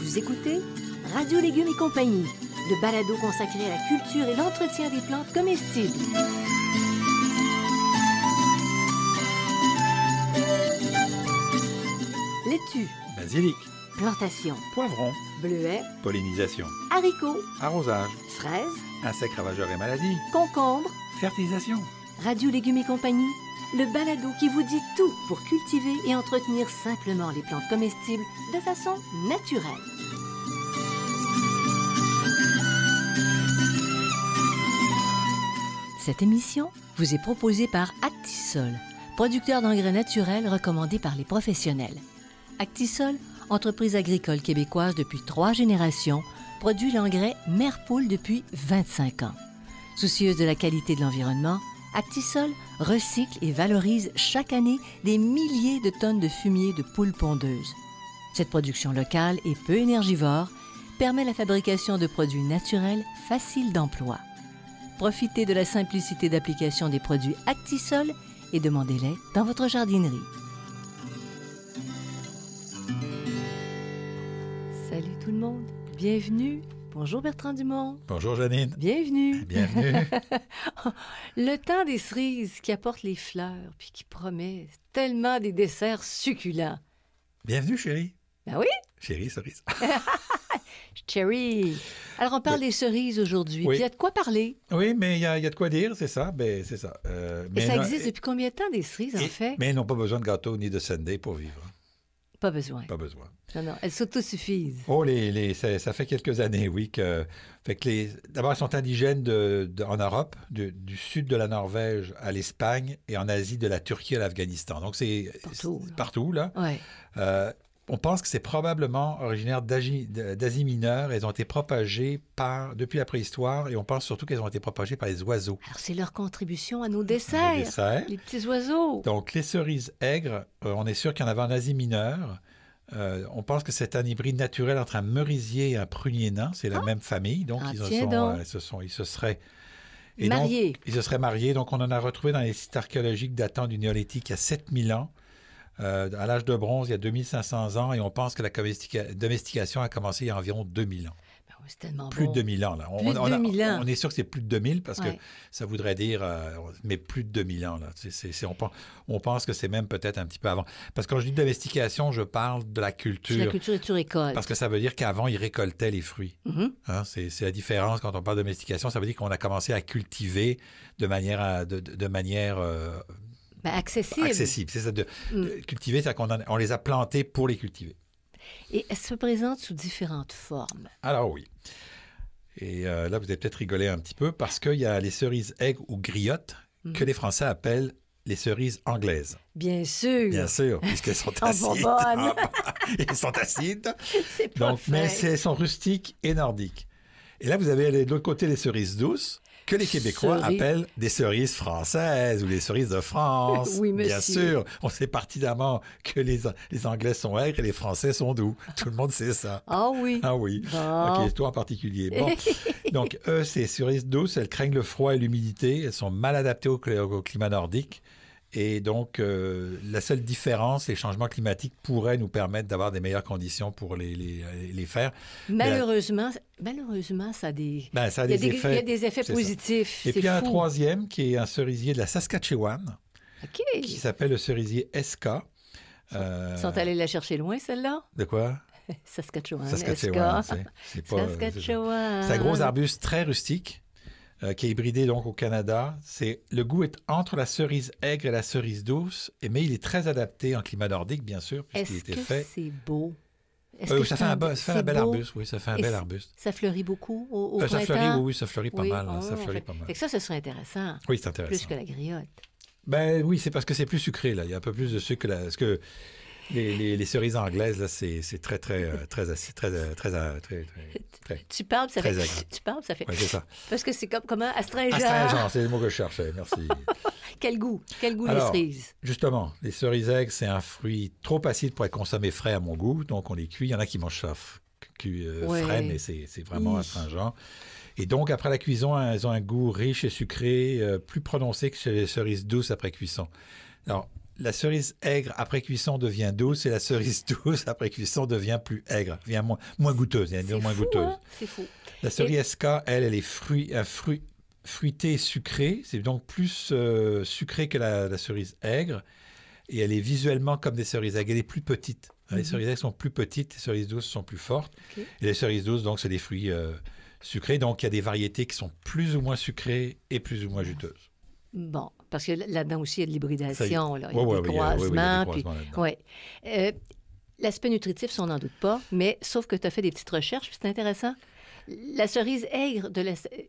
Vous écoutez Radio Légumes et compagnie, le balado consacré à la culture et l'entretien des plantes comestibles. Laitue, Basilic, plantation, poivron, bleuets, pollinisation, haricots, arrosage, fraises, insectes ravageurs et maladies, concombres. fertilisation. Radio Légumes et compagnie, le balado qui vous dit tout pour cultiver et entretenir simplement les plantes comestibles de façon naturelle. Cette émission vous est proposée par Actisol, producteur d'engrais naturels recommandé par les professionnels. Actisol, entreprise agricole québécoise depuis 3 générations, produit l'engrais Merpoule depuis 25 ans. Soucieuse de la qualité de l'environnement, Actisol recycle et valorise chaque année des milliers de tonnes de fumier de poules pondeuses. Cette production locale et peu énergivore permet la fabrication de produits naturels faciles d'emploi. Profitez de la simplicité d'application des produits Actisol et demandez-les dans votre jardinerie. Salut tout le monde, bienvenue. Bonjour Bertrand Dumont. Bonjour Janine. Bienvenue. Bienvenue. Le temps des cerises qui apporte les fleurs puis qui promet tellement des desserts succulents. Bienvenue chérie. Ben oui, Chérie cerise. Cherry. Alors on parle des cerises aujourd'hui, Oui. puis il y a de quoi parler. Oui, mais il y a de quoi dire, c'est ça. Ben, c'est ça. Et Mais ça non- existe depuis combien de temps des cerises en fait? Mais ils n'ont pas besoin de gâteau ni de sundae pour vivre. Pas besoin. Pas besoin. Non, non, elles s'autosuffisent. Oh, ça fait quelques années, oui, d'abord, ils sont indigènes en Europe, du sud de la Norvège à l'Espagne et en Asie, de la Turquie à l'Afghanistan. Donc, c'est partout, là. Ouais. On pense que c'est probablement originaire d'Asie mineure. Elles ont été propagées depuis la préhistoire et on pense surtout qu'elles ont été propagées par les oiseaux. Alors c'est leur contribution à nos desserts, Les desserts. les petits oiseaux. Donc, les cerises aigres, on est sûr qu'il y en avait en Asie mineure. On pense que c'est un hybride naturel entre un merisier et un prunier nain. C'est la même famille. Donc, Ah, ils se seraient Mariés. Ils se seraient mariés. Donc, on en a retrouvé dans les sites archéologiques datant du Néolithique il y a 7000 ans. À l'âge de bronze, il y a 2500 ans. Et on pense que la domestication a commencé il y a environ 2000 ans. Ben oui, c'est tellement Plus bon. de 2000 ans. Là. Plus de 2000 ans. On est sûr que c'est plus de 2000 parce Ouais. que ça voudrait dire, mais plus de 2000 ans. Là. On pense que c'est même peut-être un petit peu avant. Parce que quand je dis domestication, je parle de la C'est culture. la culture et tu récoltes. Parce que ça veut dire qu'avant, ils récoltaient les fruits. Mhm. Hein, c'est la différence quand on parle de domestication. Ça veut dire qu'on a commencé à cultiver de manière, Ben, accessible. accessible. C'est ça, de cultiver, c'est qu'on les a plantés pour les cultiver. Et elle se présente sous différentes formes. Alors oui. Et là, vous avez peut-être rigolé un petit peu parce qu'il y a les cerises aigres ou griottes que les Français appellent les cerises anglaises. Bien sûr. Bien sûr, puisqu'elles sont En acides. bonbonne. Elles sont acides. C'est pas Donc, fin. elles sont rustiques et nordiques. Et là, vous avez de l'autre côté les cerises douces que les Québécois appellent des cerises françaises ou les cerises de France. Oui, monsieur. Bien sûr, on sait pertinemment que les Anglais sont aigres et les Français sont doux. Tout le monde sait ça. Ah oui. Ah oui. Bon. OK, toi en particulier. Bon. Donc, ces cerises douces, elles craignent le froid et l'humidité. Elles sont mal adaptées au climat nordique. Et donc, la seule différence, les changements climatiques pourraient nous permettre d'avoir des meilleures conditions pour les faire. Malheureusement, ça a des... Ça a il y a des effets. il y a des effets C'est ça. positifs. Et C'est puis, il y a un fou. troisième qui est un cerisier de la Saskatchewan, OK. qui s'appelle le cerisier SK. Ils sont allés la chercher loin, celle-là? De quoi? Saskatchewan. Saskatchewan, SK. c'est pas... Saskatchewan. C'est un gros arbuste très rustique qui est hybridé donc au Canada. Le goût est entre la cerise aigre et la cerise douce, mais il est très adapté en climat nordique, bien sûr, puisqu'il Est-ce était que fait. c'est beau? Est-ce que Ça fait un bel beau? arbuste, oui, ça fait un Et bel arbuste. Ça fleurit beaucoup au Ça printemps? fleurit, oui, ça fleurit pas Oui. mal. Oh, Ça fleurit pas mal. Fait que ça serait intéressant. Oui, c'est intéressant. Plus que la griotte. Ben oui, c'est parce que c'est plus sucré, là. Il y a un peu plus de sucre que parce que les cerises anglaises, là, c'est très acide, très. Tu parles, ça Très fait... agréable. Tu parles, ça fait... Oui, c'est ça. Parce que c'est comme comment? Astringent. Astringent, c'est le mot que je cherchais. Merci. Quel goût? Quel goût Alors, les cerises? Justement, les cerises aigres, c'est un fruit trop acide pour être consommé frais à mon goût, donc on les cuit. Il y en a qui mangent ça Ouais. frais, mais c'est vraiment Hi. astringent. Et donc, après la cuisson, elles ont un goût riche et sucré, plus prononcé que chez les cerises douces après cuisson. Alors, la cerise aigre après cuisson devient douce et la cerise douce après cuisson devient plus aigre, devient moins goûteuse. Moins goûteuse. Hein? C'est fou. La cerise SK, elle est fruitée et sucrée. C'est donc plus sucré que la cerise aigre. Et elle est visuellement comme des cerises aigres. Elle est plus petite. Les cerises aigres sont plus petites, les cerises douces sont plus fortes. Okay. Et les cerises douces, donc, c'est des fruits sucrés. Donc, il y a des variétés qui sont plus ou moins sucrées et plus ou moins juteuses. Bon, parce que là-dedans aussi, il y a de l'hybridation. Il y a des croisements. L'aspect nutritif, on n'en doute pas, mais sauf que tu as fait des petites recherches, puis c'est intéressant. La cerise aigre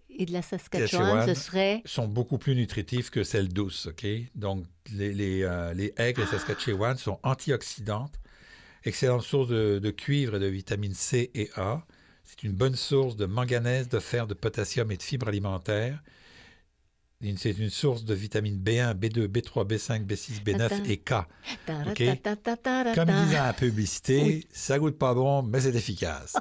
et de la Saskatchewan, ce serait... sont beaucoup plus nutritifs que celles douces, OK? Donc, les aigres et Saskatchewan sont antioxydantes, excellente source de cuivre et de vitamines C et A. C'est une bonne source de manganèse, de fer, de potassium et de fibres alimentaires. C'est une source de vitamines B1, B2, B3, B5, B6, B9 et K. Okay? Comme disait la publicité, ça goûte pas bon, mais c'est efficace.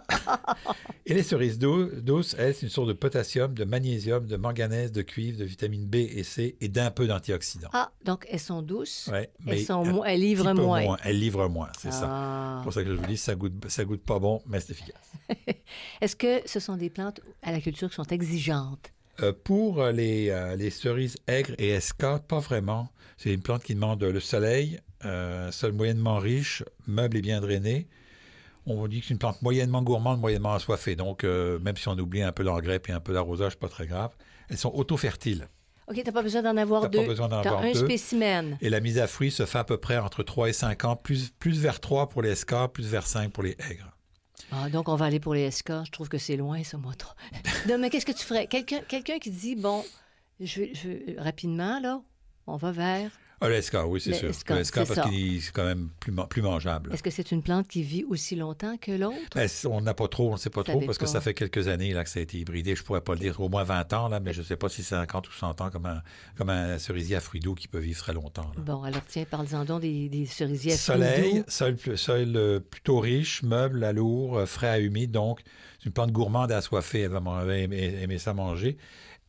Et les cerises douces, elles, c'est une source de potassium, de magnésium, de manganèse, de cuivre, de vitamines B et C et d'un peu d'antioxydants. Ah, donc elles sont douces, ouais, elles livrent moins. Elles livrent moins, c'est ça. C'est pour ça que je vous dis, ça goûte pas bon, mais c'est efficace. Est-ce que ce sont des plantes à la culture qui sont exigeantes? Pour les cerises aigres et SK, pas vraiment. C'est une plante qui demande le soleil, sol moyennement riche, meuble et bien drainé. On dit que c'est une plante moyennement gourmande, moyennement assoiffée. Donc, même si on oublie un peu d'engrais et un peu d'arrosage, pas très grave. Elles sont auto-fertiles. OK, tu n'as pas besoin d'en avoir deux. Tu as un spécimen. Et la mise à fruit se fait à peu près entre 3 et 5 ans, plus vers 3 pour les SK, plus vers 5 pour les aigres. Ah, donc, on va aller pour les SK. Je trouve que c'est loin, ça, moi. Non, mais qu'est-ce que tu ferais? Quelqu'un qui dit, bon, rapidement, là, on va vers... Ah, le SK, oui, c'est sûr. Le SK, parce qu'il est quand même plus mangeable. Est-ce que c'est une plante qui vit aussi longtemps que l'autre? On n'a pas trop, on ne sait pas trop, parce que ça fait quelques années là, que ça a été hybridé. Je ne pourrais pas le dire, au moins 20 ans, là, mais je ne sais pas si c'est 50 ou 100 ans, comme un cerisier à fruits doux qui peut vivre très longtemps. Là. Bon, alors tiens, parle-en donc des cerisiers à fruits doux. Sol plutôt riche, meuble à lourd, frais à humide, donc c'est une plante gourmande et assoiffée, elle va aimer ça manger.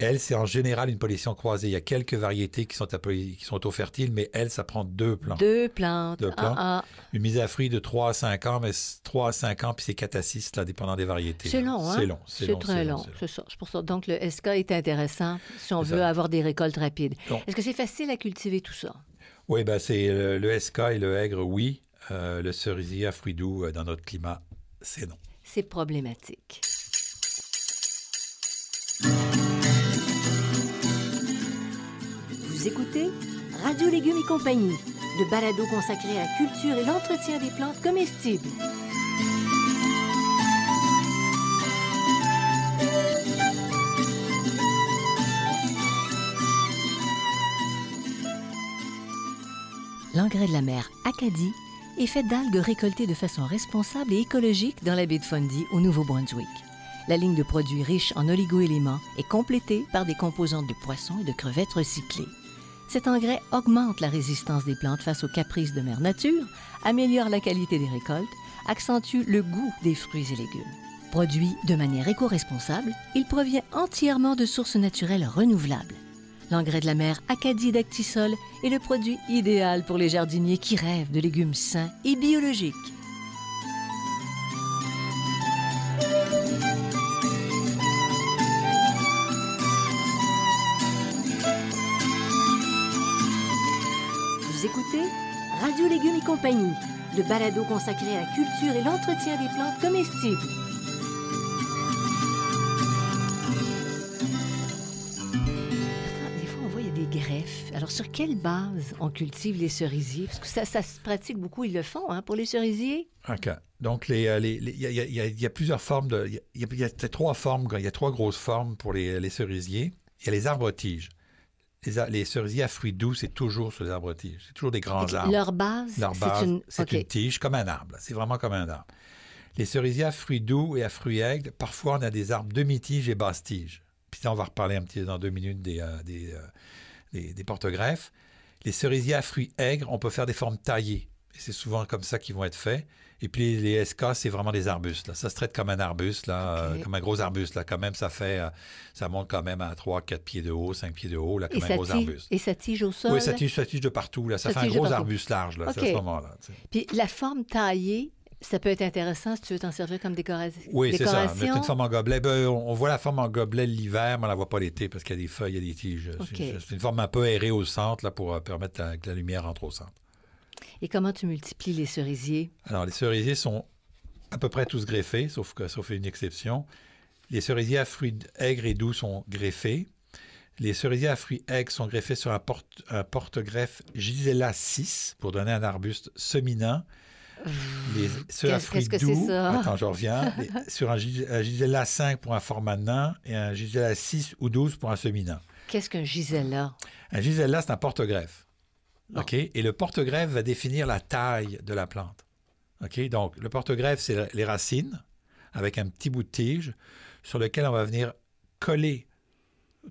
Elle, c'est en général une pollution croisée. Il y a quelques variétés qui sont auto-fertiles, mais elle, ça prend deux plantes. Deux plantes. Une mise à fruit de 3 à 5 ans, mais 3 à 5 ans, puis c'est 4 à 6, là, dépendant des variétés. C'est long, hein? C'est long. C'est très long. C'est ça. C'est pour ça. Donc, le SK est intéressant si on veut avoir des récoltes rapides. Donc, est-ce que c'est facile à cultiver tout ça? Oui, ben c'est le SK et le aigre, oui. Le cerisier à fruits doux, dans notre climat, c'est non. C'est problématique. Vous écoutez Radio Légumes et compagnie, le balado consacré à la culture et l'entretien des plantes comestibles. L'engrais de la mer Acadie est fait d'algues récoltées de façon responsable et écologique dans la baie de Fundy au Nouveau-Brunswick. La ligne de produits riches en oligo-éléments est complétée par des composantes de poissons et de crevettes recyclées. Cet engrais augmente la résistance des plantes face aux caprices de mère nature, améliore la qualité des récoltes, accentue le goût des fruits et légumes. Produit de manière éco-responsable, il provient entièrement de sources naturelles renouvelables. L'engrais de la mer Acadie d'Actisol est le produit idéal pour les jardiniers qui rêvent de légumes sains et biologiques. Vous écoutez Radio Légumes et compagnie, le balado consacré à la culture et l'entretien des plantes comestibles. Des fois, on voit, il y a des greffes. Alors, sur quelle base on cultive les cerisiers? Parce que ça se pratique beaucoup, ils le font, hein, pour les cerisiers. OK. Donc, il y a plusieurs formes. Il y a 3 formes. Il y a 3 grosses formes pour les cerisiers. Il y a les arbres-tiges. Les cerisiers à fruits doux, c'est toujours sur les arbres-tiges. C'est toujours des grands arbres. Leur base, c'est une tige, comme un arbre. C'est vraiment comme un arbre. Les cerisiers à fruits doux et à fruits aigres, parfois, on a des arbres demi-tiges et basse-tiges. Puis on va reparler un petit dans 2 minutes des porte-greffes. Les cerisiers à fruits aigres, on peut faire des formes taillées. Et c'est souvent comme ça qu'ils vont être faits. Et puis les SK, c'est vraiment des arbustes. Là. Ça se traite comme un arbuste, là, OK. comme un gros arbuste. Là. Quand même, ça monte quand même à 3, 4 pieds de haut, 5 pieds de haut, là, comme un gros arbuste. Et ça tige au sol? Oui, ça tige de partout. Là. Ça fait un tige de gros partout. arbuste large, là, OK. c'est à ce moment-là. Tu sais. Puis la forme taillée, ça peut être intéressant si tu veux t'en servir comme décoration. Oui, c'est ça. Mettre une forme en gobelet. Ben, on voit la forme en gobelet l'hiver, mais on ne la voit pas l'été parce qu'il y a des feuilles, il y a des tiges. OK. C'est une forme un peu aérée au centre là, pour permettre que la lumière entre au centre. Et comment tu multiplies les cerisiers? Alors, les cerisiers sont à peu près tous greffés, sauf une exception. Les cerisiers à fruits aigres et doux sont greffés. Les cerisiers à fruits aigres sont greffés sur un porte-greffe Gisela 6 pour donner un arbuste seminant. Ceux à fruits Qu'est-ce que doux, c'est ça? attends, je reviens, sur un Gisela 5 pour un format nain et un Gisela 6 ou 12 pour un seminant. Qu'est-ce qu'un Gisela? Un Gisela, c'est un porte-greffe. Bon. OK? Et le porte-greffe va définir la taille de la plante. OK? Donc, le porte-greffe, c'est les racines avec un petit bout de tige sur lequel on va venir coller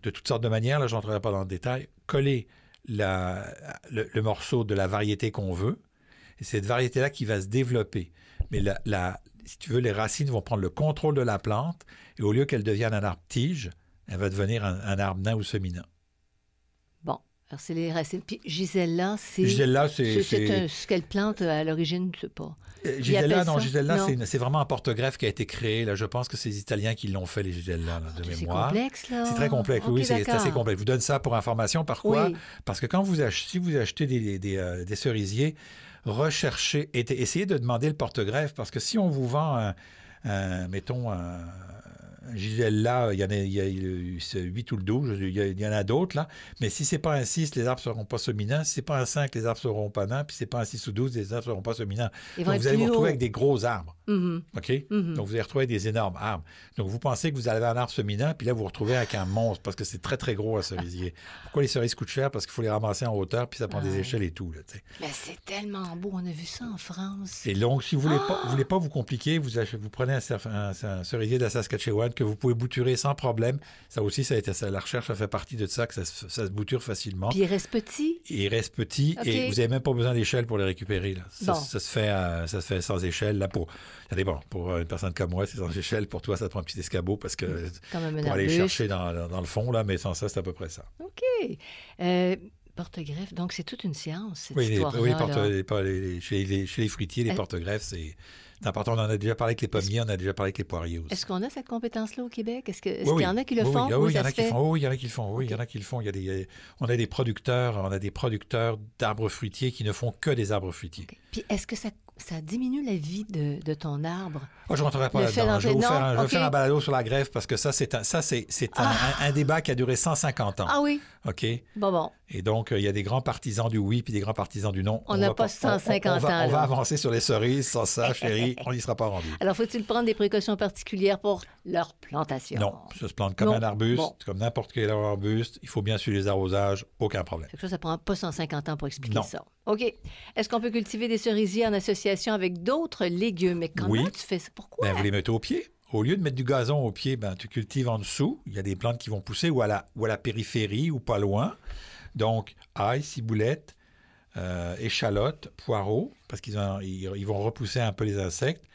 de toutes sortes de manières, là, je n'entrerai pas dans le détail, coller le morceau de la variété qu'on veut. Et c'est cette variété-là qui va se développer. Mais si tu veux, les racines vont prendre le contrôle de la plante et au lieu qu'elle devienne un arbre-tige, elle va devenir un arbre nain ou seminant. Bon, alors c'est les racines. Puis Gisela, c'est quelle plante à l'origine, je ne sais pas. Gisela, non. c'est vraiment un porte-greffe qui a été créé. Là, je pense que c'est les Italiens qui l'ont fait, les Gisela, là, de mémoire. C'est complexe, là. C'est très complexe, Okay, oui, c'est d'accord. assez complexe. Je vous donne ça pour information. Par quoi? Oui. Parce que si vous achetez des cerisiers, recherchez, essayez de demander le porte-greffe, parce que si on vous vend mettons, un Gisela, il y a 8 ou le 12, il y en a d'autres, là. Mais si c'est pas un 6, les arbres ne seront pas seminants. Si c'est pas un 5, les arbres seront pas nains. Puis si c'est pas un 6 ou 12, les arbres ne seront pas seminants. Donc, vous allez vous retrouver avec des gros arbres. Mm-hmm. OK? Mm-hmm. Donc, vous allez retrouver des énormes arbres. Donc, vous pensez que vous avez un arbre seminant, puis là, vous vous retrouvez avec un monstre, parce que c'est très, très gros, un cerisier. Pourquoi les cerises coûtent cher? Parce qu'il faut les ramasser en hauteur, puis ça prend des échelles et tout, là, tu sais. Mais c'est tellement beau, on a vu ça en France. Et donc, si vous ne voulez pas vous compliquer, vous prenez un cerisier de la Saskatchewan que vous pouvez bouturer sans problème. Ça aussi, la recherche a fait partie de ça, que ça se bouture facilement. Puis il reste petit? Il reste petit, Okay. et vous n'avez même pas besoin d'échelle pour les récupérer. Là. Bon. Ça se fait sans échelle. Là, pour une personne comme moi, c'est sans échelle. Pour toi, ça te prend un petit escabeau parce que Quand même pour aller chercher dans le fond, là, mais sans ça, c'est à peu près ça. OK. Porte-greffe, donc c'est toute une science, cette Oui, histoire-là. chez les fruitiers, les porte-greffes, c'est important. On en a déjà parlé avec les pommiers, on a déjà parlé avec les poiriers aussi. Est-ce qu'on a cette compétence-là au Québec? Est-ce qu'il Oui, y en a qui le font? Oui, il y en ça a se qui fait? le font. Oui, il y en a qui le font. Oui, il y en a qui le font. On a des producteurs d'arbres fruitiers qui ne font que des arbres fruitiers. Okay. Puis est-ce que ça diminue la vie de ton arbre? Oh, je ne rentrerai pas là-dedans. Je vais vous faire un balado sur la greffe parce que ça, c'est un débat qui a duré 150 ans. Ah oui? OK? Bon. Et donc, il y a des grands partisans du oui puis des grands partisans du non. On n'a pas 150 ans. On va avancer sur les cerises. Sans ça, chérie, on n'y sera pas rendu. Alors, faut-il prendre des précautions particulières pour leur plantation? Non, ça se plante comme un arbuste, comme n'importe quel arbuste. Il faut bien suivre les arrosages, aucun problème. Ça ne prend pas 150 ans pour expliquer non. ça. OK. Est-ce qu'on peut cultiver des cerisiers en association avec d'autres légumes? Mais comment tu fais ça? Pourquoi? Vous les mettez au pied. Au lieu de mettre du gazon au pied, tu cultives en dessous. Il y a des plantes qui vont pousser ou à la périphérie ou pas loin. Donc, ail, ciboulette, échalotes, poireaux, parce qu'ils vont repousser un peu les insectes,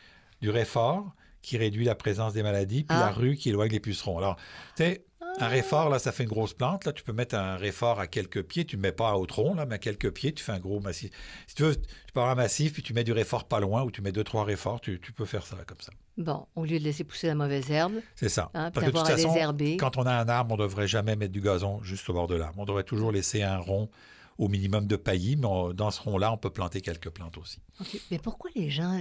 du réfort qui réduit la présence des maladies, puis la rue qui éloigne les pucerons. Alors, tu sais, un réfort, là, ça fait une grosse plante. Là, tu peux mettre un réfort à quelques pieds. Tu ne le mets pas au tronc, là, mais à quelques pieds, tu fais un gros massif. Si tu veux, tu peux avoir un massif, puis tu mets du réfort pas loin, ou tu mets 2-3 réforts, tu peux faire ça comme ça. Bon, au lieu de laisser pousser la mauvaise herbe. C'est ça. Hein, parce que de toute façon, désherber. Quand on a un arbre, on ne devrait jamais mettre du gazon juste au bord de l'arbre. On devrait toujours laisser un rond au minimum de paillis, mais dans ce rond-là, on peut planter quelques plantes aussi. Okay. Mais pourquoi les gens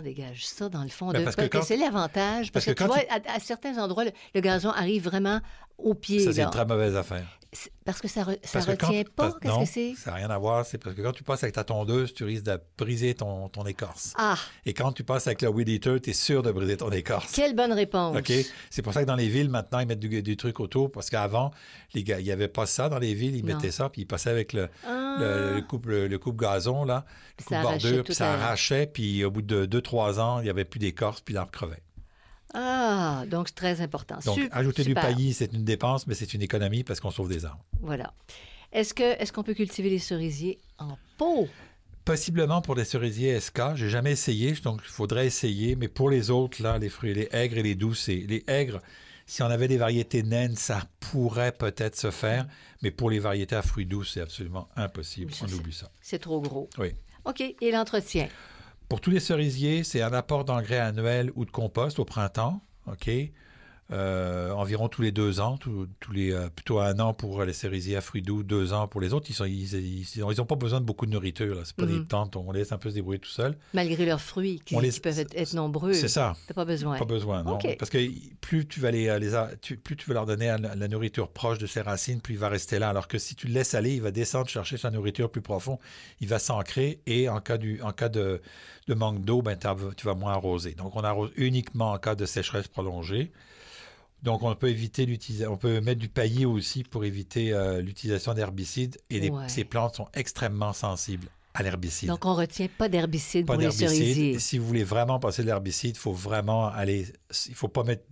dégagent ça, dans le fond? Parce que c'est l'avantage. Parce que tu vois, à certains endroits, le gazon arrive vraiment au pied. Ça, c'est une très mauvaise affaire. Parce que ça retient pas? Qu'est-ce que c'est? Ça n'a rien à voir. C'est parce que quand tu passes avec ta tondeuse, tu risques de briser ton écorce. Ah! Et quand tu passes avec le weed eater, tu es sûr de briser ton écorce. Quelle bonne réponse! OK? C'est pour ça que dans les villes, maintenant, ils mettent du truc autour. Parce qu'avant, il n'y avait pas ça dans les villes. Ils mettaient ça, puis ils passaient avec le coupe-gazon, là, le coupe-bordure, puis ça arrachait. Puis au bout de 2-3 ans, il n'y avait plus d'écorce, puis l'arbre crevait. Ah, donc c'est très important. Donc, ajouter du paillis, c'est une dépense, mais c'est une économie parce qu'on sauve des arbres. Voilà. Est-ce qu'on peut cultiver les cerisiers En pot? Possiblement pour les cerisiers SK. J'ai jamais essayé, donc il faudrait essayer. Mais pour les autres, là, les fruits, les aigres et les doux, les aigres, si on avait des variétés naines, ça pourrait peut-être se faire. Mais pour les variétés à fruits doux, c'est absolument impossible. On oublie ça. C'est trop gros. Oui. OK. Et l'entretien? Pour tous les cerisiers, c'est un apport d'engrais annuel ou de compost au printemps. OK? Environ tous les 2 ans, plutôt 1 an pour les cerisiers à fruits doux, 2 ans pour les autres. Ils n'ont pas besoin de beaucoup de nourriture. Ce n'est pas des plantes, on les laisse un peu se débrouiller tout seul. Malgré leurs fruits, qui peuvent être nombreux. C'est ça. Tu n'as pas besoin. Pas besoin, non. Okay. Parce que plus tu vas plus tu vas leur donner la nourriture proche de ses racines, plus il va rester là. Alors que si tu le laisses aller, il va descendre chercher sa nourriture plus profond, il va s'ancrer et en cas de manque d'eau, tu vas moins arroser. Donc, on arrose uniquement en cas de sécheresse prolongée. Donc, on peut mettre du paillis aussi pour éviter l'utilisation d'herbicides. Et ces plantes sont extrêmement sensibles à l'herbicide. Donc, on ne retient pas d'herbicide pour les cerisiers. Et si vous voulez vraiment passer de l'herbicide, il faut vraiment aller... Il ne faut pas mettre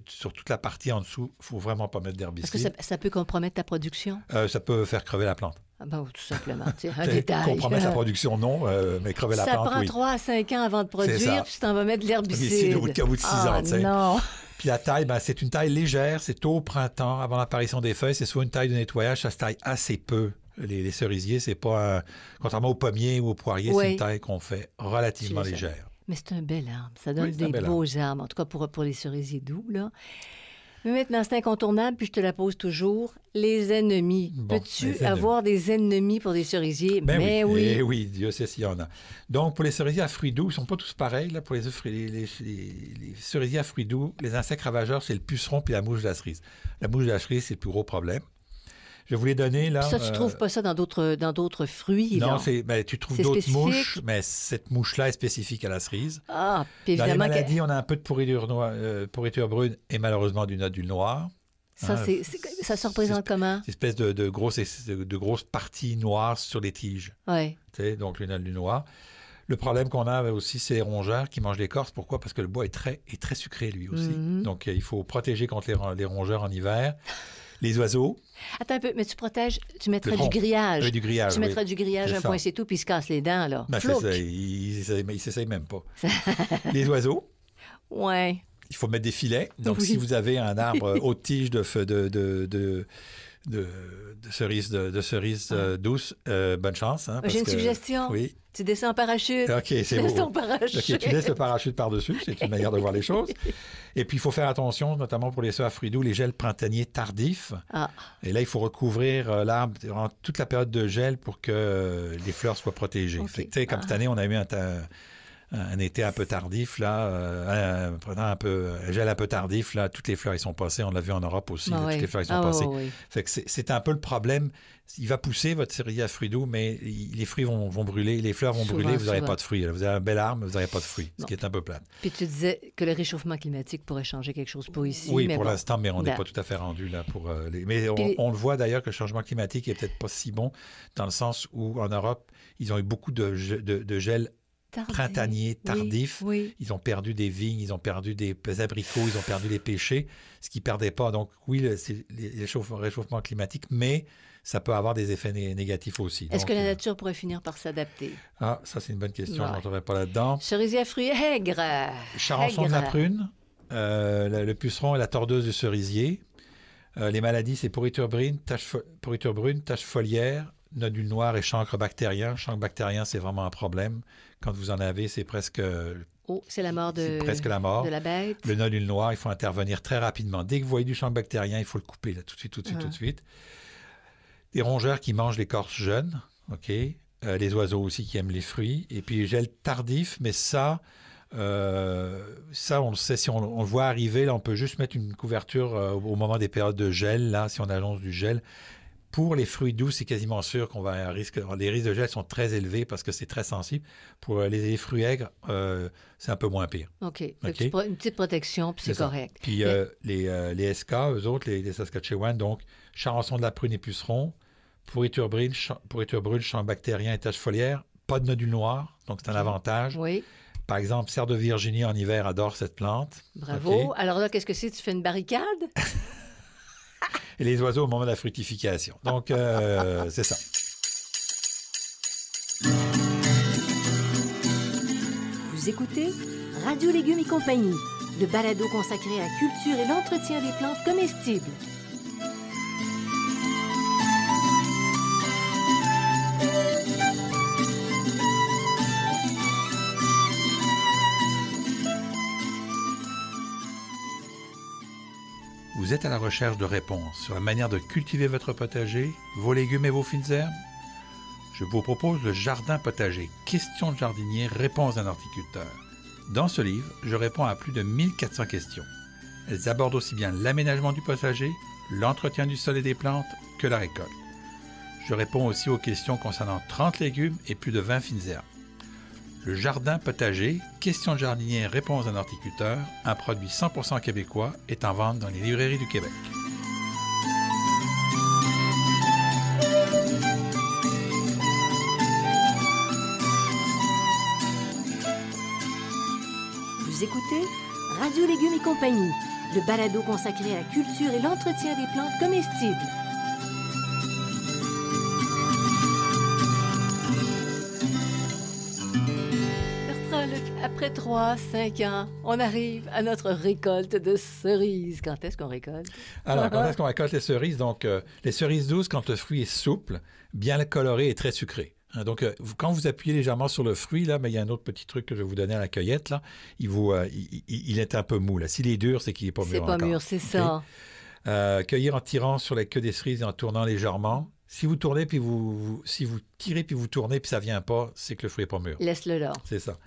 sur toute la partie en dessous, il ne faut vraiment pas mettre d'herbicide. Est-ce que ça peut compromettre ta production? Ça peut faire crever la plante. Ah ben, tout simplement. Un détail. Compromettre la production, non, mais crever la plante, oui. Ça prend 3 à 5 ans avant de produire, puis tu t'en vas mettre de l'herbicide. Au bout de 6 ans, tu sais. Non! Puis la taille, c'est une taille légère, c'est tôt au printemps, avant l'apparition des feuilles, c'est soit une taille de nettoyage, ça se taille assez peu. Les cerisiers, c'est pas... contrairement aux pommiers ou aux poiriers, c'est une taille qu'on fait relativement légère. Mais c'est un bel arbre. Ça donne des beaux arbres, en tout cas pour les cerisiers doux, là. Mais maintenant, c'est incontournable, puis je te la pose toujours. Les ennemis. Peux-tu avoir des ennemis pour des cerisiers? Mais oui. Eh oui, Dieu sait s'il y en a. Donc, pour les cerisiers à fruits doux, ils ne sont pas tous pareils. Là, pour les cerisiers à fruits doux, les insectes ravageurs, c'est le puceron puis la mouche de la cerise. La mouche de la cerise, c'est le plus gros problème. Je vais vous les donner, là. Ça, tu ne trouves pas ça dans d'autres fruits? Non, tu trouves d'autres mouches, mais cette mouche-là est spécifique à la cerise. Ah, puis évidemment... Dans les maladies, on a un peu de pourriture brune et malheureusement du nodule noir. Ça, ça se représente comment? C'est une espèce de grosses parties noires sur les tiges. Oui. Donc, le nodule noir. Le problème qu'on a aussi, c'est les rongeurs qui mangent l'écorce. Pourquoi? Parce que le bois est très sucré, lui aussi. Mm-hmm. Donc, il faut protéger contre les rongeurs en hiver. Les oiseaux. Attends un peu, mais tu protèges, tu mettrais du grillage. Oui, du grillage. Tu mettrais du grillage, un point, c'est tout, puis ils se cassent les dents, là. C'est ça, ils s'essayent même pas. Les oiseaux. Oui. Il faut mettre des filets. Donc, si vous avez un arbre haute tige de cerises douces, bonne chance. Hein, j'ai une suggestion. Oui. Tu descends en parachute. OK, c'est beau. Tu laisses ton parachute. OK, tu laisses le parachute par-dessus. C'est une manière de voir les choses. Et puis, il faut faire attention, notamment pour les soeurs à fruits doux, les gels printaniers tardifs. Ah. Et là, il faut recouvrir l'arbre durant toute la période de gel pour que les fleurs soient protégées. Okay. Fait que, comme cette année, on a eu un été un peu tardif, là, un gel un peu tardif, là, toutes les fleurs, ils sont passées. On l'a vu en Europe aussi, là, toutes les fleurs, ils sont passées. Oui. Fait que c'est un peu le problème. Il va pousser votre cerisier à fruits doux, mais les fruits vont brûler, les fleurs vont brûler, vous n'aurez pas de fruits. Là. Vous avez un bel arbre, mais vous n'aurez pas de fruits, ce qui est un peu plate. Puis tu disais que le réchauffement climatique pourrait changer quelque chose pour ici. Oui, pour l'instant, mais on n'est pas tout à fait rendu là pour Mais on le voit d'ailleurs que le changement climatique n'est peut-être pas si bon, dans le sens où en Europe, ils ont eu beaucoup de gel printaniers tardifs. Oui. Ils ont perdu des vignes, ils ont perdu des abricots, ils ont perdu des pêchers, ce qu'ils ne perdaient pas. Donc oui, c'est le réchauffement climatique, mais ça peut avoir des effets négatifs aussi. Est-ce que la nature pourrait finir par s'adapter? Ah, ça c'est une bonne question, je n'entrerai pas là-dedans. Cerisier à fruits aigres. Charançon de la prune, le puceron et la tordeuse du cerisier. Les maladies, c'est pourriture brune, tache foliaire, nodule noir et chancre bactérien. Chancre bactérien, c'est vraiment un problème. Quand vous en avez, c'est presque... Oh, c'est la mort c'est presque la mort de la bête. Le nodule noir, il faut intervenir très rapidement. Dès que vous voyez du chancre bactérien, il faut le couper là, tout de suite. Des rongeurs qui mangent l'écorce jeune, OK. Les oiseaux aussi qui aiment les fruits. Et puis, gel tardif, mais ça, on le sait, si on le voit arriver, là, on peut juste mettre une couverture au moment des périodes de gel, là, si on annonce du gel. Pour les fruits doux, c'est quasiment sûr qu'on va à risque. Les risques de gel sont très élevés parce que c'est très sensible. Pour les fruits aigres, c'est un peu moins pire. OK. Une petite protection, puis c'est correct. Puis les SK, eux autres, les Saskatchewan, donc charançon de la prune et puceron, pourriture brune, champ bactérien et tache foliaire, pas de nodule noir, donc c'est un avantage. Oui. Par exemple, cerf de Virginie en hiver adore cette plante. Bravo. Okay. Alors là, qu'est-ce que c'est? Tu fais une barricade? Et les oiseaux au moment de la fructification. Donc, c'est ça. Vous écoutez Radio Légumes et compagnie, le balado consacré à la culture et l'entretien des plantes comestibles. Vous êtes à la recherche de réponses sur la manière de cultiver votre potager, vos légumes et vos fines herbes? Je vous propose le Jardin potager, questions de jardinier, réponses d'un horticulteur. Dans ce livre, je réponds à plus de 1400 questions. Elles abordent aussi bien l'aménagement du potager, l'entretien du sol et des plantes que la récolte. Je réponds aussi aux questions concernant 30 légumes et plus de 20 fines herbes. Le Jardin potager, questions de jardinier, réponses d'un horticulteur, un produit 100% québécois, est en vente dans les librairies du Québec. Vous écoutez Radio Légumes et compagnie, le balado consacré à la culture et l'entretien des plantes comestibles. Bertrand, après 3-5 ans, on arrive à notre récolte de cerises. Quand est-ce qu'on récolte? Alors, quand est-ce qu'on récolte les cerises? Donc, les cerises douces, quand le fruit est souple, bien coloré et très sucré. Donc, quand vous appuyez légèrement sur le fruit, là, il y a un autre petit truc que je vais vous donner à la cueillette. Là. Il est un peu mou. Là. S'il est dur, c'est qu'il n'est pas mûr encore. C'est pas mûr, c'est ça. Cueillir en tirant sur la queue des cerises et en tournant légèrement. Si vous tournez, puis si vous tirez, puis vous tournez, puis ça ne vient pas, c'est que le fruit n'est pas mûr. Laisse-le là. C'est ça.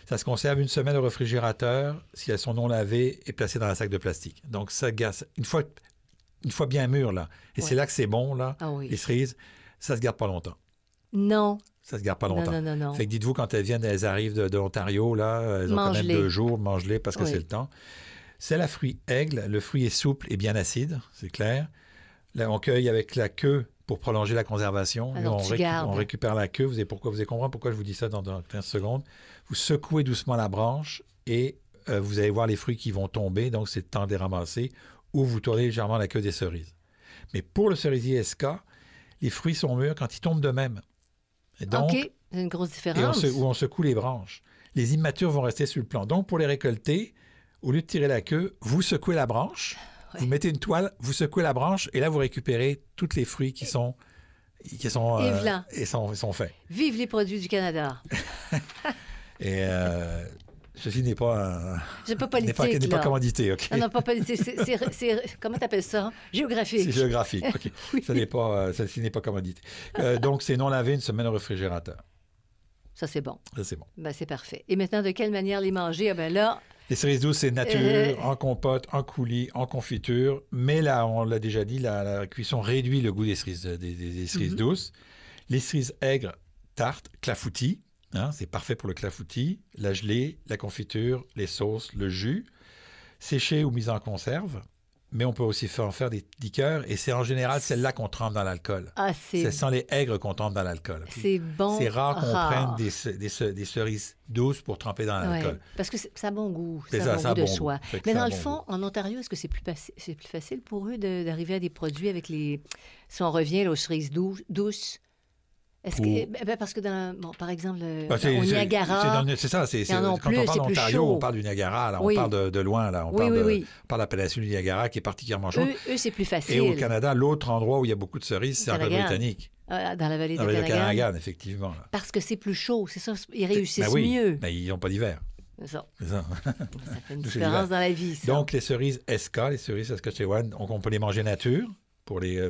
Ça se conserve une semaine au réfrigérateur si elles sont non lavées et placées dans un sac de plastique. Donc, ça garde une fois bien mûr, là. Et c'est là que c'est bon, là, les cerises, ça ne se garde pas longtemps. Non. Ça ne se garde pas longtemps. Non. Fait que dites-vous, quand elles arrivent de l'Ontario, là, elles ont quand même 2 jours, mangez-les parce que c'est le temps. C'est la fruit aigle. Le fruit est souple et bien acide, c'est clair. Là, on cueille avec la queue pour prolonger la conservation. Alors, on récupère la queue. Vous allez comprendre pourquoi je vous dis ça dans 15 secondes. Vous secouez doucement la branche et vous allez voir les fruits qui vont tomber. Donc, c'est le temps de les ramasser ou vous tournez légèrement la queue des cerises. Mais pour le cerisier SK, les fruits sont mûrs quand ils tombent d'eux-mêmes. Donc, OK, c'est une grosse différence. Et on secoue les branches. Les immatures vont rester sur le plan. Donc, pour les récolter, au lieu de tirer la queue, vous secouez la branche, vous mettez une toile, vous secouez la branche, et là, vous récupérez tous les fruits qui sont faits. Vive les produits du Canada! Et ceci n'est pas n'est pas commandité, OK? Non, pas politique. Comment tu appelles ça? Géographique. C'est géographique, OK. Oui. Ceci n'est pas commandité. Donc, c'est non lavé une semaine au réfrigérateur. Ça, c'est bon. Ça, c'est bon. Ben, c'est parfait. Et maintenant, de quelle manière les manger? Ah ben là... Les cerises douces, c'est nature, en compote, en coulis, en confiture. Mais là, on l'a déjà dit, la cuisson réduit le goût des cerises douces. Les cerises aigres, tarte, clafoutis. C'est parfait pour le clafoutis, la gelée, la confiture, les sauces, le jus, séché ou mis en conserve. Mais on peut aussi en faire des liqueurs et c'est en général celle-là qu'on trempe dans l'alcool. C'est sans les aigres qu'on trempe dans l'alcool. C'est bon. C'est rare qu'on prenne des cerises douces pour tremper dans l'alcool. Ouais, parce que ça a bon goût. Ça a bon goût de soi. Mais dans le fond, en Ontario, est-ce que c'est plus facile pour eux d'arriver à des produits avec les... Si on revient aux cerises quand on parle d'Ontario, on parle du Niagara, là, on parle de loin, là, on parle de la péninsule du Niagara qui est particulièrement chaude. Eux, c'est plus facile. Et au Canada, l'autre endroit où il y a beaucoup de cerises, c'est en Colombie-Britannique. Dans la vallée de Canagan, effectivement. Là. Parce que c'est plus chaud, c'est ça, ils réussissent mieux. Mais ils n'ont pas d'hiver. C'est ça. Ça fait une différence dans la vie, ça. Donc, les cerises SK, les cerises Saskatchewan, on peut les manger nature. Pour les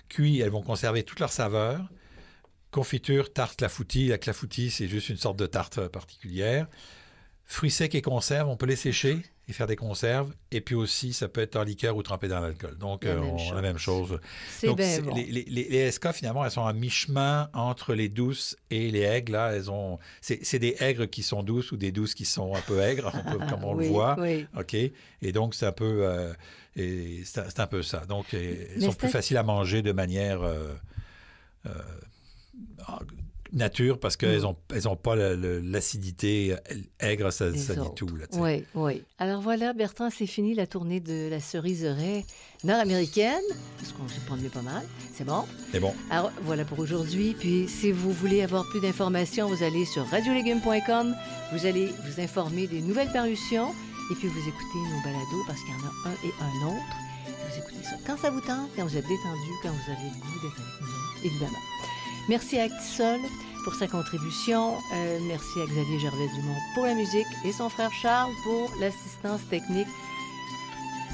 cuits, elles vont conserver toute leur saveur. Confiture, tarte, clafoutis. La clafoutis, c'est juste une sorte de tarte particulière. Fruits secs et conserves, on peut les sécher et faire des conserves. Et puis aussi, ça peut être en liqueur ou trempé dans l'alcool. Donc, la même chose. C'est bien bon. Les SK, finalement, elles sont à mi-chemin entre les douces et les aigres. Là, c'est des aigres qui sont douces ou des douces qui sont un peu aigres, comme on le voit. Oui. OK? Et donc, c'est un peu, c'est un peu ça. Donc, elles sont plus faciles à manger de manière... nature parce qu'elles ont pas l'acidité aigre, ça dit tout. Oui, oui. Alors voilà, Bertrand, c'est fini la tournée de la ceriseraie nord-américaine, parce qu'on s'est promené pas mal. C'est bon? C'est bon. Alors voilà pour aujourd'hui. Puis si vous voulez avoir plus d'informations, vous allez sur radiolégumes.com. Vous allez vous informer des nouvelles parutions et puis vous écoutez nos balados parce qu'il y en a un et un autre. Vous écoutez ça quand ça vous tente, quand vous êtes détendu, quand vous avez le goût d'être avec nous autres, évidemment. Merci à Actisol pour sa contribution. Merci à Xavier Gervais-Dumont pour la musique et son frère Charles pour l'assistance technique.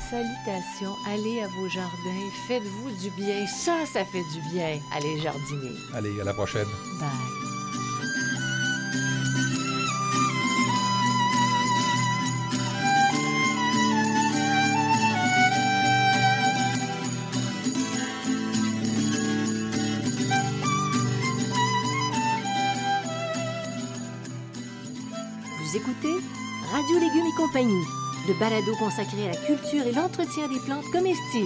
Salutations, allez à vos jardins, faites-vous du bien. Ça fait du bien. Allez jardiner. Allez, à la prochaine. Bye. Vous écoutez Radio Légumes et compagnie, le balado consacré à la culture et l'entretien des plantes comestibles.